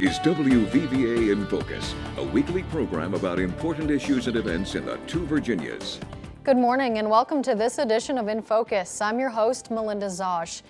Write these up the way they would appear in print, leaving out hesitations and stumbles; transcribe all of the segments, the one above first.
is WVVA in Focus, a weekly program about important issues and events in the two Virginias. Good morning and welcome to this edition of In Focus. I'm your host, Melinda Zosh.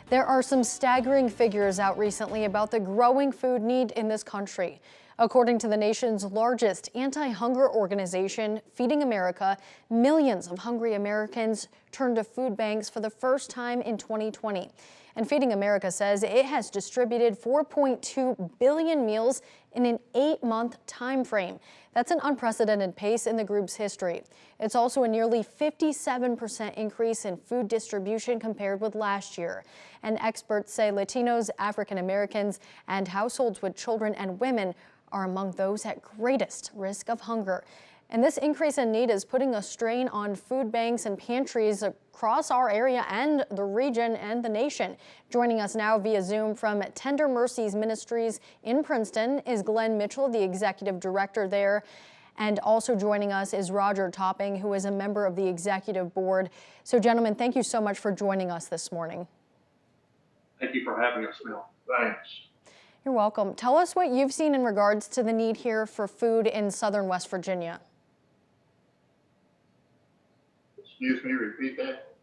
There are some staggering figures out recently about the growing food need in this country. According to the nation's largest anti-hunger organization, Feeding America, millions of hungry Americans turned to food banks for the first time in 2020. And Feeding America says it has distributed 4.2 billion meals in an 8-month time frame. That's an unprecedented pace in the group's history. It's also a nearly 57% increase in food distribution compared with last year. And experts say Latinos, African Americans, and households with children and women are among those at greatest risk of hunger. And this increase in need is putting a strain on food banks and pantries across our area and the region and the nation. Joining us now via Zoom from Tender Mercies Ministries in Princeton is Glenn Mitchell, the executive director there. And also joining us is Roger Topping, who is a member of the executive board. So gentlemen, thank you so much for joining us this morning. Thank you for having us, Mel. Thanks. You're welcome. Tell us what you've seen in regards to the need here for food in southern West Virginia. Excuse me, repeat that.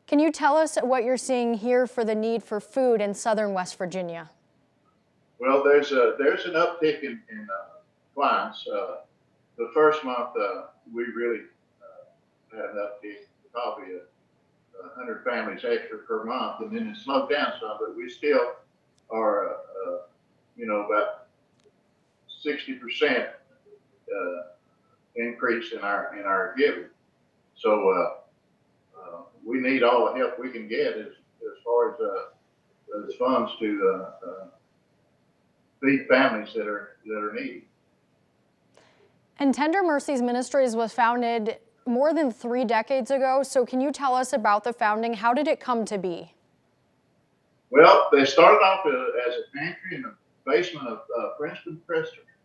Can you tell us what you're seeing here for the need for food in southern West Virginia? Well, there's an uptick in clients. The first month we really had an uptick, probably 100 families extra per month, and then it slowed down some, but we still are, about 60% increase in our giving. So we need all the help we can get as far as funds to feed families that are needy. And Tender Mercies Ministries was founded more than 3 decades ago. So can you tell us about the founding? How did it come to be? Well, they started off as a pantry in the basement of Princeton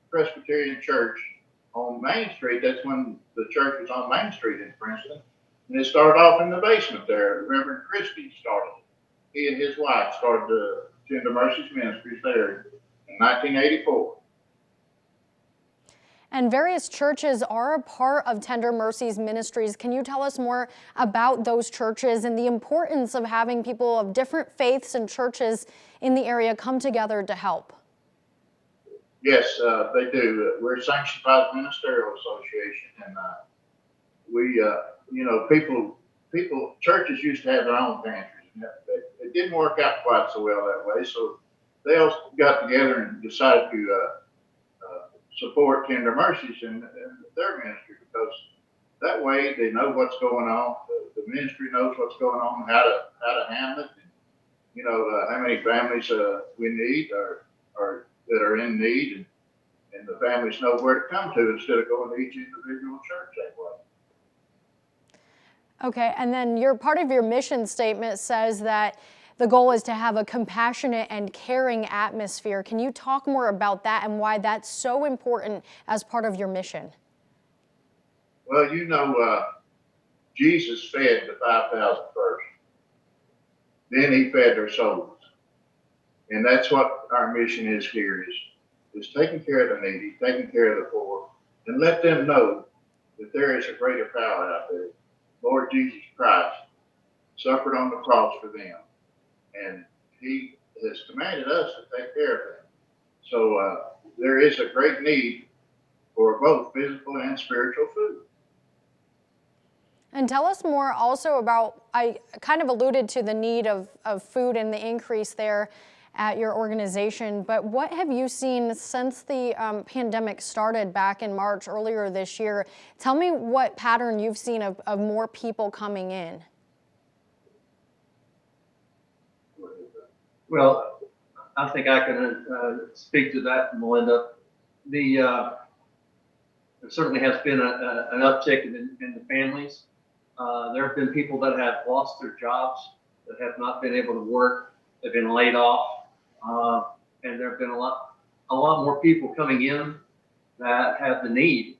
Presbyterian Church on Main Street. That's when the church was on Main Street in Princeton. And it started off in the basement there. Reverend Christie started it. He and his wife started the Tender Mercies Ministries there in 1984. And various churches are a part of Tender Mercies Ministries. Can you tell us more about those churches and the importance of having people of different faiths and churches in the area come together to help? Yes, they do. We're sanctioned by the Ministerial Association, and churches used to have their own pantries. And it didn't work out quite so well that way, so they all got together and decided to support Tender Mercies and their ministry, because that way they know what's going on. The ministry knows what's going on, how to handle it, and, how many families we need or that are in need, and the families know where to come to instead of going to each individual church that way. Okay, and then part of your mission statement says that the goal is to have a compassionate and caring atmosphere. Can you talk more about that and why that's so important as part of your mission? Well, Jesus fed the 5,000 first. Then he fed their souls. And that's what our mission is here, is taking care of the needy, taking care of the poor, and let them know that there is a greater power out there. Lord Jesus Christ suffered on the cross for them, and he has commanded us to take care of them. So there is a great need for both physical and spiritual food. And tell us more also about, I kind of alluded to the need of food and the increase there at your organization, but what have you seen since the pandemic started back in March earlier this year? Tell me what pattern you've seen of more people coming in. Well, I think I can speak to that, Melinda. There certainly has been an uptick in the families. There have been people that have lost their jobs, that have not been able to work, they've been laid off, and there have been a lot more people coming in that have the need,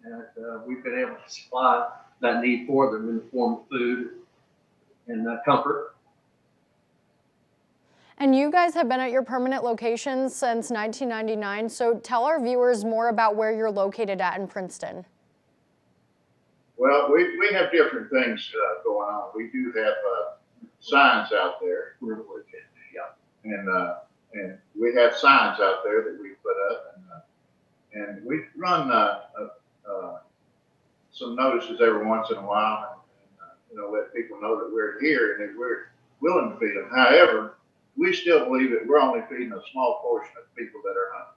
and we've been able to supply that need for them in the form of food and comfort. And you guys have been at your permanent location since 1999, so tell our viewers more about where you're located at in Princeton. Well, we have different things going on. We do have signs out there. And we have signs out there that we put up, and we run some notices every once in a while, and let people know that we're here and that we're willing to feed them. However, we still believe that we're only feeding a small portion of people that are hungry.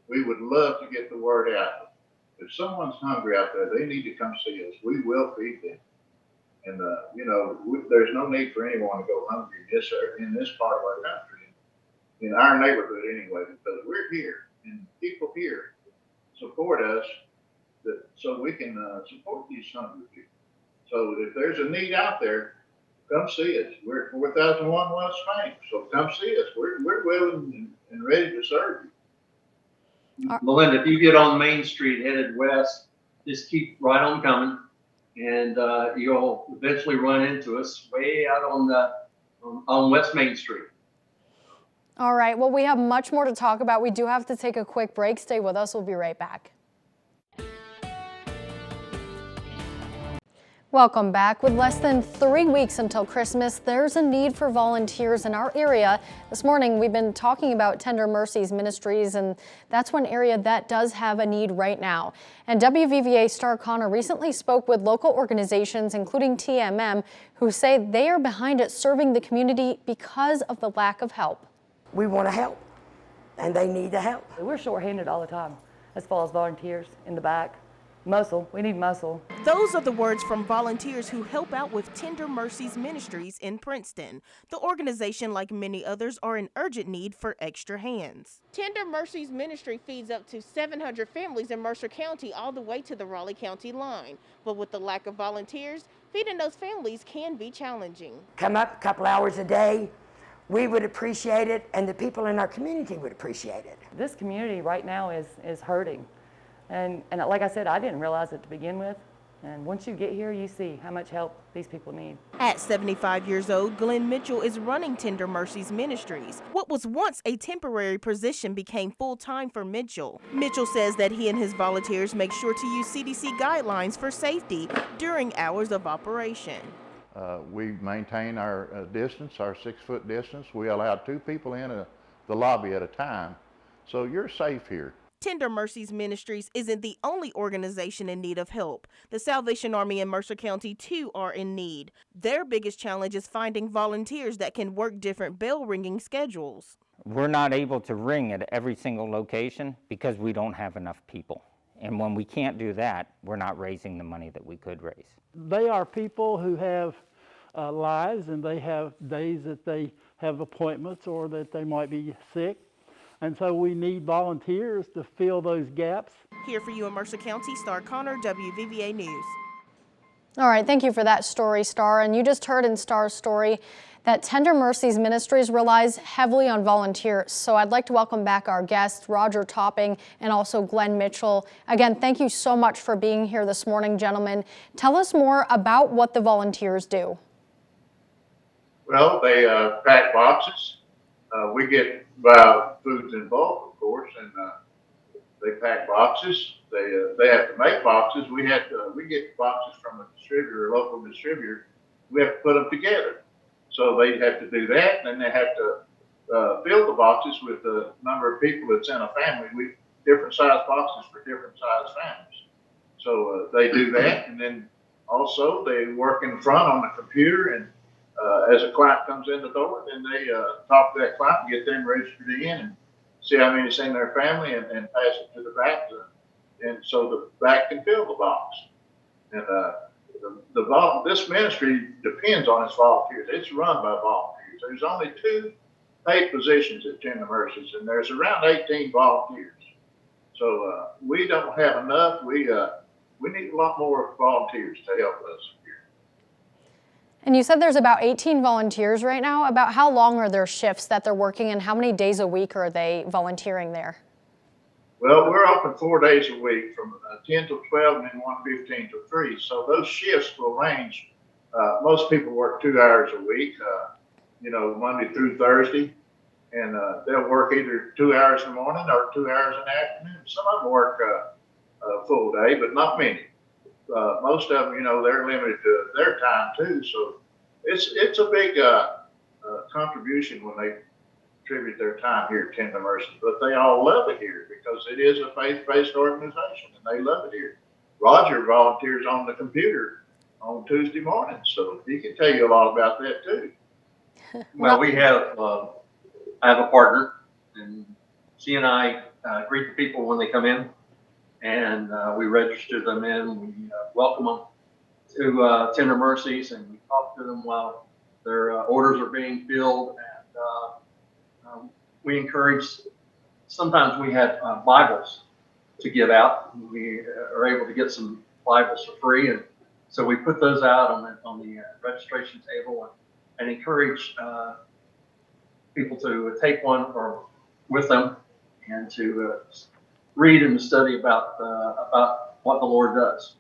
We would love to get the word out. If someone's hungry out there, they need to come see us. We will feed them. And, there's no need for anyone to go hungry in this part of our country, in our neighborhood anyway, because we're here and people here support us so we can support these hungry people. So if there's a need out there, come see us. We're at 4001 West Main, so come see us. We're willing and ready to serve you. Melinda, if you get on Main Street headed west, just keep right on coming, and you'll eventually run into us way out on West Main Street. All right, well, we have much more to talk about. We do have to take a quick break. Stay with us. We'll be right back. Welcome back. With less than 3 weeks until Christmas, there's a need for volunteers in our area. This morning, we've been talking about Tender Mercies Ministries, and that's one area that does have a need right now. And WVVA Star Connor recently spoke with local organizations, including TMM, who say they are behind it serving the community because of the lack of help. We want to help, and they need the help. We're short-handed all the time as far as volunteers in the back. Muscle, we need muscle. Those are the words from volunteers who help out with Tender Mercies Ministries in Princeton. The organization, like many others, are in urgent need for extra hands. Tender Mercies Ministry feeds up to 700 families in Mercer County all the way to the Raleigh County line. But with the lack of volunteers, feeding those families can be challenging. Come up a couple hours a day. We would appreciate it, and the people in our community would appreciate it. This community right now is hurting. And like I said, I didn't realize it to begin with. And once you get here, you see how much help these people need. At 75 years old, Glenn Mitchell is running Tender Mercies Ministries. What was once a temporary position became full-time for Mitchell. Mitchell says that he and his volunteers make sure to use CDC guidelines for safety during hours of operation. We maintain our distance, our 6-foot distance. We allow 2 people in the lobby at a time. So you're safe here. Tender Mercies Ministries isn't the only organization in need of help. The Salvation Army in Mercer County, too, are in need. Their biggest challenge is finding volunteers that can work different bell-ringing schedules. We're not able to ring at every single location because we don't have enough people. And when we can't do that, we're not raising the money that we could raise. They are people who have lives, and they have days that they have appointments or that they might be sick. And so we need volunteers to fill those gaps. Here for you in Mercer County, Star Connor, WVVA News. All right, thank you for that story, Star. And you just heard in Star's story that Tender Mercies Ministries relies heavily on volunteers. So I'd like to welcome back our guests, Roger Topping and also Glenn Mitchell. Again, thank you so much for being here this morning, gentlemen. Tell us more about what the volunteers do. Well, they pack boxes. We get foods in bulk, of course, and they pack boxes. They have to make boxes. We get boxes from a distributor, a local distributor. We have to put them together. So they have to do that, and then they have to fill the boxes with the number of people that's in a family. We different size boxes for different size families. So they do that, and then also they work in front on the computer, and as a client comes in the door, then they talk to that client and get them registered in and see how many's in their family and pass it to the back. And so the back can fill the box. And this ministry depends on its volunteers. It's run by volunteers. There's only 2 paid positions at Tender Mercies, and there's around 18 volunteers. So we don't have enough. We need a lot more volunteers to help us here. And you said there's about 18 volunteers right now. About how long are their shifts that they're working, and how many days a week are they volunteering there? Well, we're open 4 days a week from 10 to 12 and then 1:15 to 3. So those shifts will range. Most people work 2 hours a week, Monday through Thursday. and they'll work either 2 hours in the morning or 2 hours in the afternoon. Some of them work a full day, but not many. Most of them, you know, they're limited to their time too. So it's a big contribution when they contribute their time here at Tender Mercies. But they all love it here because it is a faith-based organization, and they love it here. Roger volunteers on the computer on Tuesday mornings, so he can tell you a lot about that too. Well, we have, I have a partner, and she and I greet the people when they come in, and we register them in. We welcome them to Tender Mercies, and we talk to them while their orders are being filled. And we encourage, sometimes we have Bibles to give out. We are able to get some Bibles for free, and so we put those out on the registration table and encourage people to take one or with them and to read and study about what the Lord does.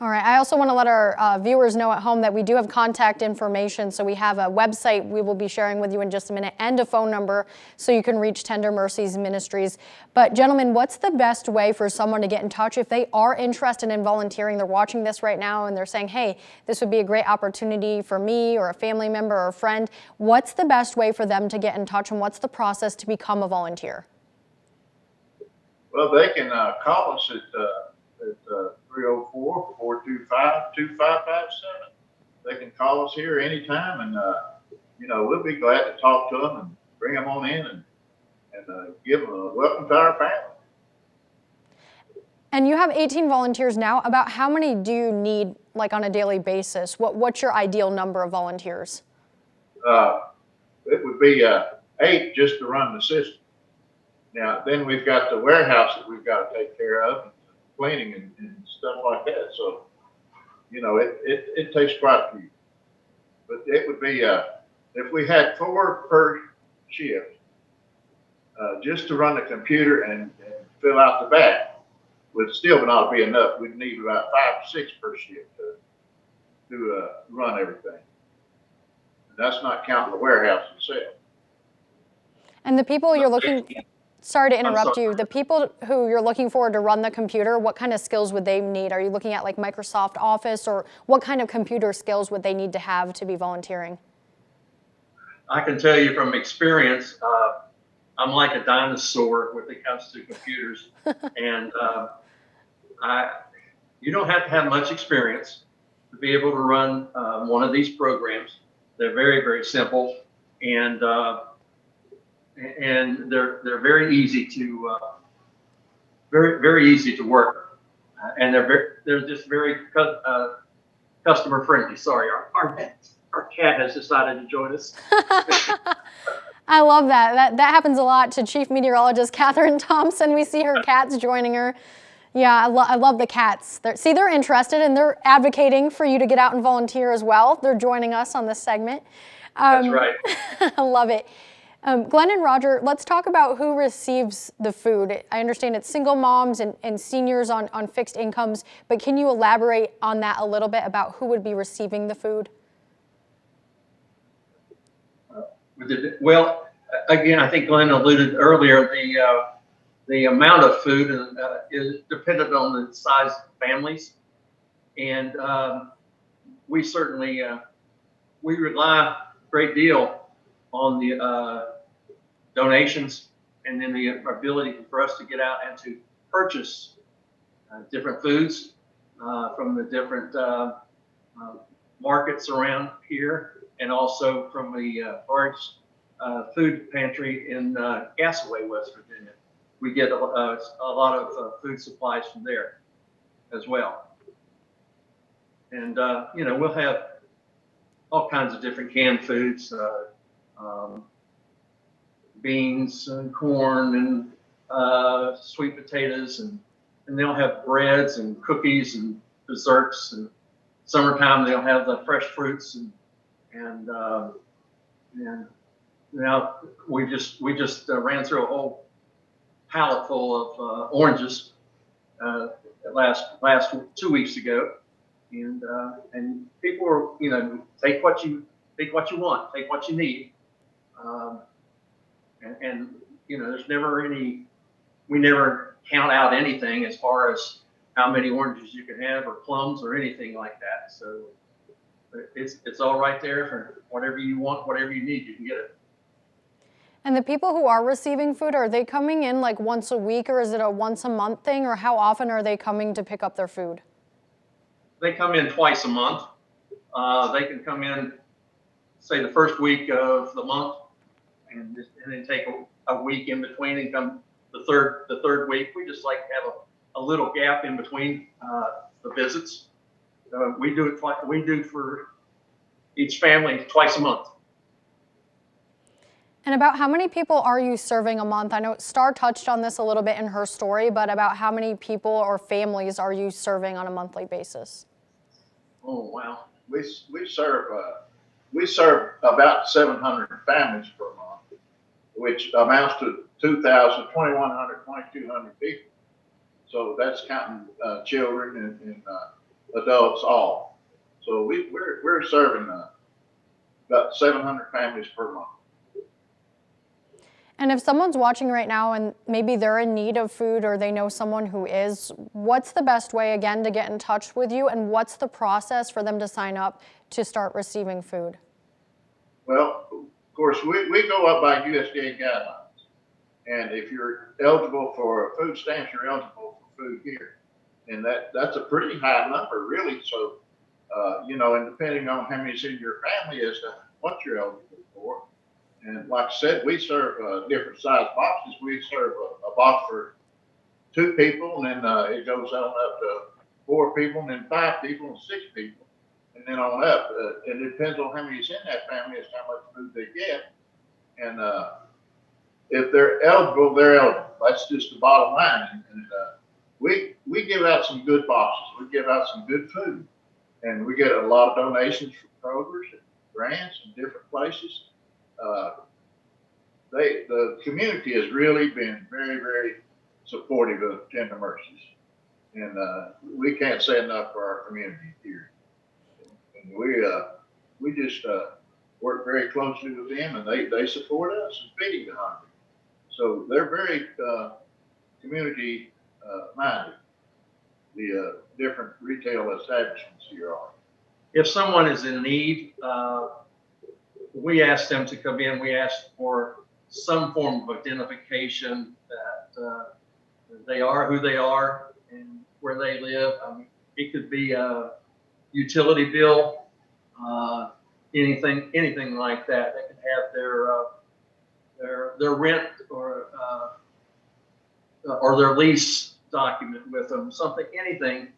All right, I also want to let our viewers know at home that we do have contact information. So we have a website we will be sharing with you in just a minute and a phone number so you can reach Tender Mercies Ministries. But gentlemen, what's the best way for someone to get in touch if they are interested in volunteering? They're watching this right now and they're saying, hey, this would be a great opportunity for me or a family member or a friend. What's the best way for them to get in touch, and what's the process to become a volunteer? Well, they can call us at 304-425-2557. They can call us here anytime, and you know, we'll be glad to talk to them and bring them on in and give them a welcome to our family. And you have 18 volunteers now. About how many do you need, like, on a daily basis? What's your ideal number of volunteers? It would be 8 just to run the system. Now, then we've got the warehouse that we've got to take care of, and cleaning and stuff like that. So, you know, it takes quite a few. But it would be, if we had 4 per shift, just to run the computer and fill out the back, would still not be enough. We'd need about 5 or 6 per shift to run everything. And that's not counting the warehouse itself. And the people you're looking, sorry to interrupt you, the people who you're looking for to run the computer, what kind of skills would they need? Are you looking at like Microsoft Office, or what kind of computer skills would they need to have to be volunteering? I can tell you from experience, I'm like a dinosaur when it comes to computers. And you don't have to have much experience to be able to run one of these programs. They're very, very simple, and they're very easy to very easy to work, and they're just very customer friendly. Sorry, our cat has decided to join us. I love that. That happens a lot to Chief Meteorologist Catherine Thompson. We see her cats joining her. Yeah, I love the cats. They're interested, and they're advocating for you to get out and volunteer as well. They're joining us on this segment. That's right. I love it. Glenn and Roger, let's talk about who receives the food. I understand it's single moms and seniors on fixed incomes, but can you elaborate on that a little bit about who would be receiving the food? Well, again, I think Glenn alluded earlier, the amount of food is dependent on the size of families. And we certainly, we rely a great deal on the donations, and then the ability for us to get out and to purchase different foods from the different markets around here, and also from the large food pantry in Castaway, West Virginia. We get a lot of food supplies from there as well. And, you know, we'll have all kinds of different canned foods, beans and corn and sweet potatoes, and they'll have breads and cookies and desserts. And summertime they'll have the fresh fruits, and now we just ran through a whole pallet full of oranges last 2 weeks ago, and people are, you know, take what you want, take what you need. And you know, there's never any, we never count out anything as far as how many oranges you can have or plums or anything like that. So it's all right there for whatever you want, whatever you need, you can get it. And the people who are receiving food, are they coming in like once a week, or is it a once a month thing, or how often are they coming to pick up their food? They come in twice a month. They can come in, say, the first week of the month, and then take a week in between and come the third week. We just like to have a little gap in between the visits. We do it we do for each family twice a month. And about how many people are you serving a month? I know Star touched on this a little bit in her story, but about how many people or families are you serving on a monthly basis? Oh, wow. We serve about 700 families per month, which amounts to 2,000, 2,100, 2,200 people. So that's counting children and adults all. So we're serving about 700 families per month. And if someone's watching right now and maybe they're in need of food or they know someone who is, what's the best way, again, to get in touch with you, and what's the process for them to sign up to start receiving food? Well, of course, we go up by USDA guidelines. And if you're eligible for food stamps, you're eligible for food here. And that's a pretty high number, really. So, you know, and depending on how many's in your family as to what you're eligible for. And like I said, we serve different size boxes. We serve a box for 2 people, and then it goes on up to 4 people, and then 5 people, and 6 people, and then on up. And it depends on how many's in that family as to how much food they get. And if they're eligible, they're eligible. That's just the bottom line. And we give out some good boxes. We give out some good food, and we get a lot of donations from Kroger's and grants and different places. The community has really been very, very supportive of Tender Mercies, and we can't say enough for our community here. And we just work very closely with them, and they support us in feeding the hungry. So they're very community minded. The different retail establishments here are. If someone is in need, we ask them to come in. We ask for some form of identification that they are who they are and where they live. I mean, it could be a utility bill, anything like that. They could have their rent or their lease document with them, anything,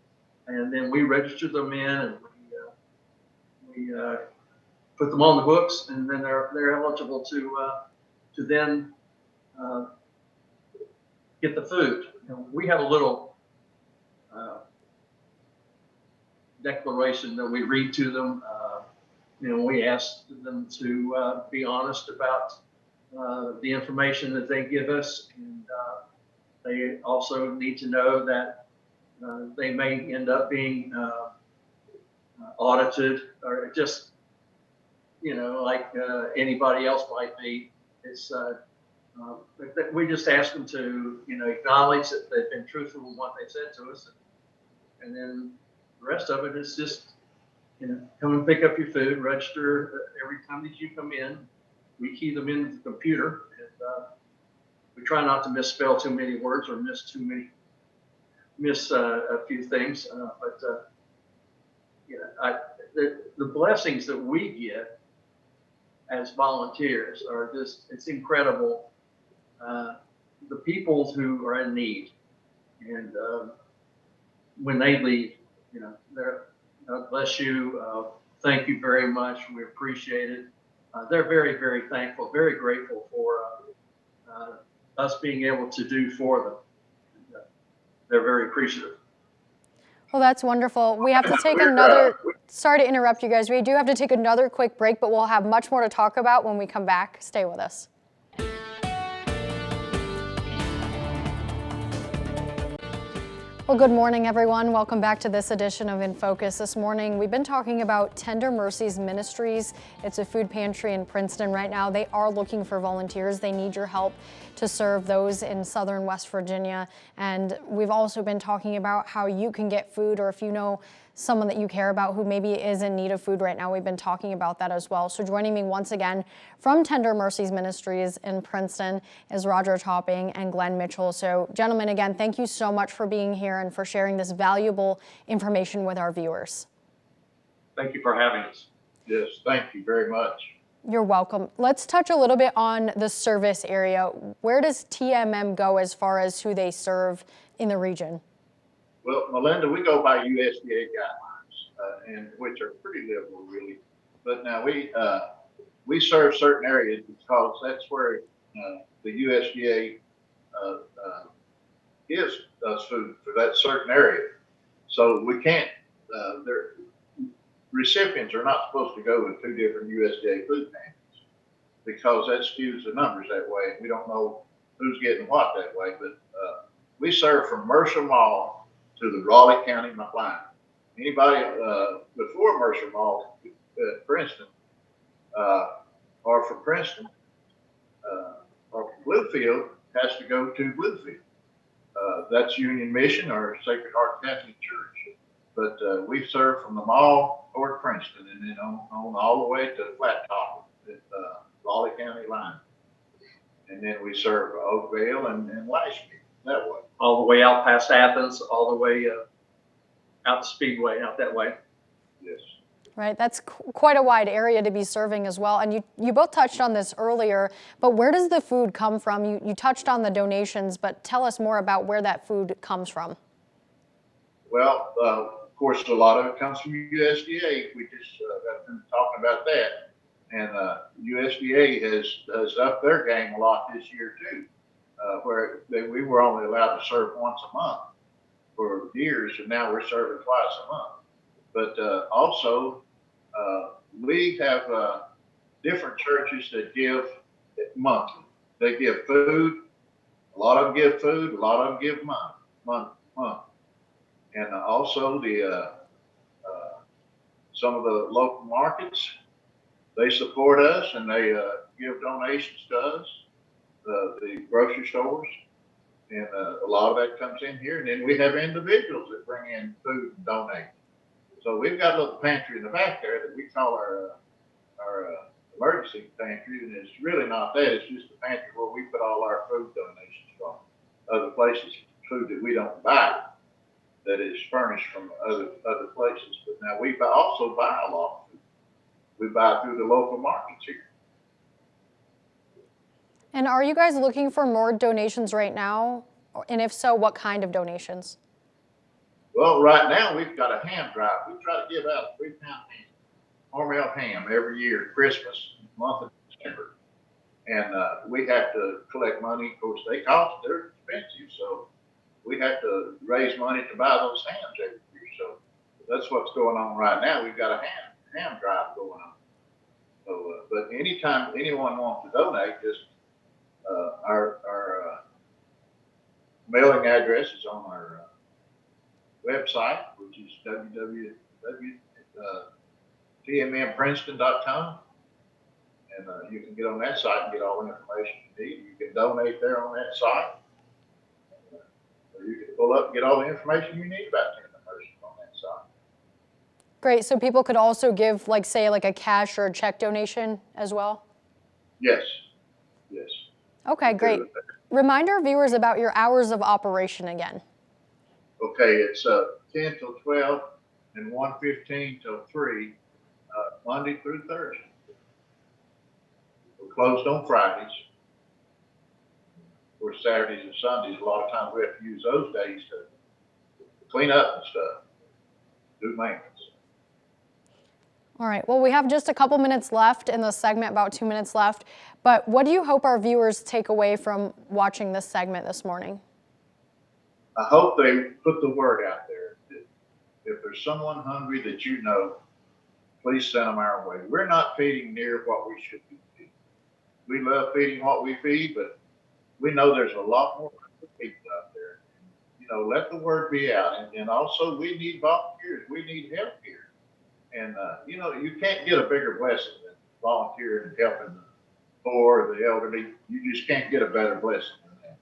and then we register them in, and we put them on the books, and then they're eligible to then get the food. You know, we have a little declaration that we read to them. You know, we ask them to be honest about the information that they give us, and they also need to know that they may end up being audited, or just, you know, like anybody else might be. It's we just ask them to, you know, acknowledge that they've been truthful in what they said to us, and then the rest of it is just, you know, come and pick up your food, register every time that you come in. We key them into the computer, and we try not to misspell too many words or miss a few things. But you know, the blessings that we get as volunteers are just, it's incredible. The people who are in need, and when they leave, you know, they're, God bless you, thank you very much, we appreciate it. They're very, very thankful, very grateful for us being able to do for them. They're very appreciative. Well, that's wonderful. We have to take another, sorry to interrupt you guys, we do have to take another quick break, but we'll have much more to talk about when we come back. Stay with us. Well, good morning, everyone. Welcome back to this edition of In Focus. This morning, we've been talking about Tender Mercies Ministries. It's a food pantry in Princeton right now. They are looking for volunteers. They need your help to serve those in southern West Virginia. And we've also been talking about how you can get food, or if you know someone that you care about who maybe is in need of food right now, we've been talking about that as well. So joining me once again from Tender Mercies Ministries in Princeton is Roger Topping and Glenn Mitchell. So gentlemen, again, thank you so much for being here and for sharing this valuable information with our viewers. Thank you for having us. Yes, thank you very much. You're welcome. Let's touch a little bit on the service area. Where does TMM go as far as who they serve in the region? Well, Melinda, we go by USDA guidelines, and which are pretty liberal, really. But now we serve certain areas because that's where the USDA gives us food for that certain area. So we can't. Their recipients are not supposed to go to two different USDA food pantries because that skews the numbers that way. We don't know who's getting what that way. But we serve from Mercer Mall to the Raleigh County line. Anybody before Mercer Mall, Princeton, or from Princeton, or from Bluefield, has to go to Bluefield. That's Union Mission or Sacred Heart Catholic Church. But we serve from the mall toward Princeton, and then on all the way to Flat Top at Raleigh County line. And then we serve Oakville and Lashby that way. All the way out past Athens, all the way out the Speedway, out that way. Yes. Right, that's quite a wide area to be serving as well. And you both touched on this earlier, but where does the food come from? You touched on the donations, but tell us more about where that food comes from. Well, of course, a lot of it comes from USDA. We just got been talking about that. And USDA has upped their game a lot this year, too, where we were only allowed to serve once a month for years, and now we're serving twice a month. But also, we have different churches that give monthly. They give food. A lot of them give food. A lot of them give month. And also some of the local markets, they support us and they give donations to us, the grocery stores, and a lot of that comes in here. And then we have individuals that bring in food and donate. So we've got a little pantry in the back there that we call our emergency pantry, and it's really not that. It's just a pantry where we put all our food donations from other places, food that we don't buy, that is furnished from other places. But now we also buy a lot of food. We buy through the local markets here. And are you guys looking for more donations right now? And if so, what kind of donations? Well, right now we've got a ham drive. We try to give out a 3-pound ham, Hormel ham, every year, Christmas, month of December. And we have to collect money. Of course, they're expensive, so we have to raise money to buy those hams every year. So that's what's going on right now. We've got a ham drive going on. So, but anytime anyone wants to donate, just our mailing address is on our website, which is www.tmmprinceton.com. And you can get on that site and get all the information you need. You can donate there on that site. Or you can pull up and get all the information you need about Tender Mercies on that site. Great, so people could also give, like, say, like a cash or a check donation as well? Yes. Okay, great. Remind our viewers about your hours of operation again. Okay, it's 10 till 12 and 1:15 till 3, Monday through Thursday. We're closed on Fridays. Of course, Saturdays and Sundays, a lot of times we have to use those days to clean up and stuff, do maintenance. All right, well, we have just a couple minutes left in the segment, about 2 minutes left. But what do you hope our viewers take away from watching this segment this morning? I hope they put the word out there that if there's someone hungry that you know, please send them our way. We're not feeding near what we should be feeding. We love feeding what we feed, but we know there's a lot more people out there. let the word be out. And also we need volunteers. We need help here. And, you can't get a bigger blessing than volunteering and helping the poor, the elderly. You just can't get a better blessing than that.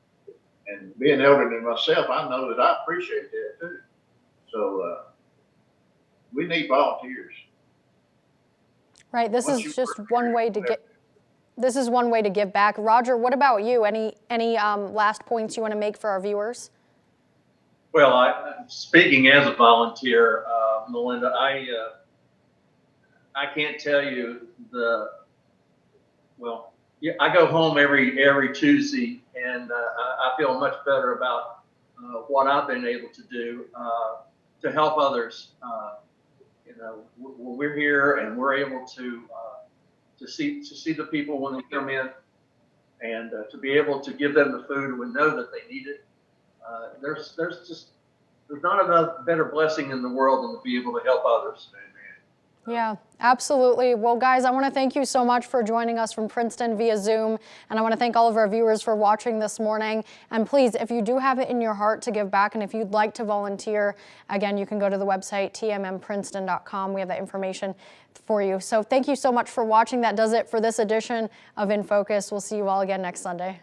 And being elderly myself, I know that I appreciate that too. So we need volunteers. Right. This is just one way to get. This is one way to give back. Roger, what about you? Any last points you want to make for our viewers? Well, speaking as a volunteer, Melinda, I can't tell you I go home every Tuesday, and I feel much better about what I've been able to do to help others. When we're here and we're able to see the people when they come in, and to be able to give them the food and know that they need it. There's not a better blessing in the world than to be able to help others. Yeah, absolutely. Well, guys, I want to thank you so much for joining us from Princeton via Zoom. And I want to thank all of our viewers for watching this morning. And please, if you do have it in your heart to give back, and if you'd like to volunteer, again, you can go to the website, tmmprinceton.com. We have that information for you. So thank you so much for watching. That does it for this edition of In Focus. We'll see you all again next Sunday.